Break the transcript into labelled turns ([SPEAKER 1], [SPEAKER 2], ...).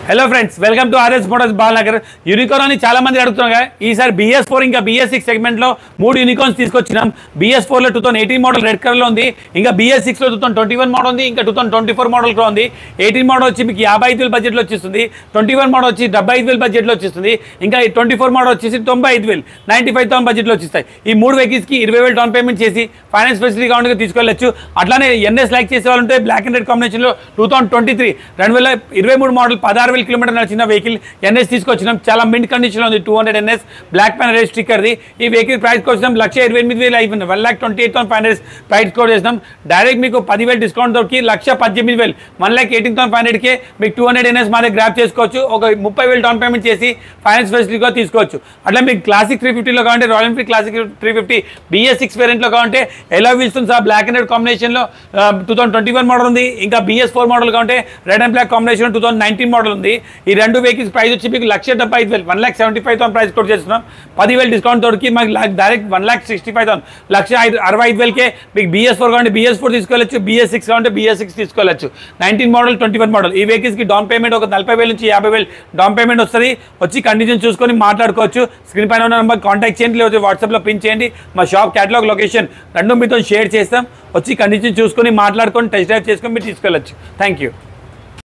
[SPEAKER 1] Hello friends, welcome to RS Motors Balanagar. Unicorn అని చాలా మంది అడుగుతున్నారు కదా. ఈసారి BS4 ఇంకా BS6 సెగ్మెంట్ లో 3 యూనికార్న్స్ తీసుకొచ్చినాం. BS4 లో 2018 మోడల్ రెడ్ కలర్ లో ఉంది, ఇంకా BS6 లో 2021 మోడల్ ఉంది, ఇంకా 2024 మోడల్ కూడా ఉంది. 18 మోడల్ వచ్చి మీకు 55,000 బడ్జెట్ లో వచ్చేస్తుంది, 21 మోడల్ వచ్చి 75,000 బడ్జెట్ లో వచ్చేస్తుంది, ఇంకా 24 మోడల్ వచ్చేసి 95,000 95,000 బడ్జెట్ లో వచ్చేస్తాయి. ఈ 3 వెహికల్స్ కి 20,000 డౌన్ పేమెంట్ చేసి ఫైనాన్స్ ఫెసిలిటీ కావాలంటే తీసుకెళ్ళచ్చు. అట్లానే NS లైక్ చేసే వాళ్ళు ఉంటే బ్లాక్ అండ్ రెడ్ కాంబినేషన్ లో 2023 2023 మోడల్ 16,000 కిలోమీటర్ నడిచిన వెహికల్ NS తీసుకొచ్చినాం. చాలా మింట్ కండిషన్ లో ఉంది. 200 NS బ్లాక్ ప్యాన్ రేస్ స్టిక్కర్ది. ఈ వెహికల్ ప్రైస్ వచ్చినాం 1,28,000 అయిపోయింది. 1,28,500 ప్రైస్ కోడ్ చేసినాం. డైరెక్ట్ మీకు 10,000 డిస్కౌంట్ దొరికి 1,18,000 1,18,500కే మీకు 200 NS మా దగ్గర గ్రాప్ చేసుకోవచ్చు. ఒక 30,000 డౌన్ పేమెంట్ చేసి ఫైనాన్స్ ఫెసిలిటీగా తీసుకోవచ్చు. అట్లా మీకు క్లాసిక్ 350లో కావాలంటే రాయల్ ఎన్ఫీల్డ్ క్లాసిక్ 350 BS6 వేరియంట్లో కావాలంటే ఎలా వీల్స్తుంది సార్ బ్లాక్ అండ్ రెడ్ కాంబినేషన్లో 2021 మోడల్ ఉంది. ఇంకా BS4 మోడల్ కావాలంటే red and black combination 2019 model ఉంది. ఈ రెండు వెహికల్స్ ప్రైస్ వచ్చి మీకు 1,75,000 1,75,000 ప్రైస్ కోట్ చేస్తున్నాం. 10,000 డిస్కౌంట్ దొరికి మాకు డైరెక్ట్ 1,65,000 1,65,000కే మీకు BS4 కావాలంటే BS4 తీసుకోవచ్చు, BS6 కావాలంటే BS6 తీసుకోవచ్చు. 19 మోడల్ 21 మోడల్ ఈ వెహికల్స్కి డౌన్ పేమెంట్ ఒక 40,000 నుంచి 50,000 డౌన్ పేమెంట్ వస్తుంది. వచ్చి కండిషన్ చూసుకొని మాట్లాడుకోవచ్చు. స్క్రీన్ పైన ఉన్న నెంబర్ కాంటాక్ట్ చేయండి, లేకపోతే వాట్సాప్లో పిన్ చేయండి. మా షాప్ క్యాటలాగ్ లొకేషన్ రెండు మీతో షేర్ చేస్తాం. వచ్చి కండిషన్ చూసుకొని మాట్లాడుకొని టెస్ట్ డ్రైవ్ చేసుకొని మీరు తీసుకెళ్ళచ్చు. Thank you.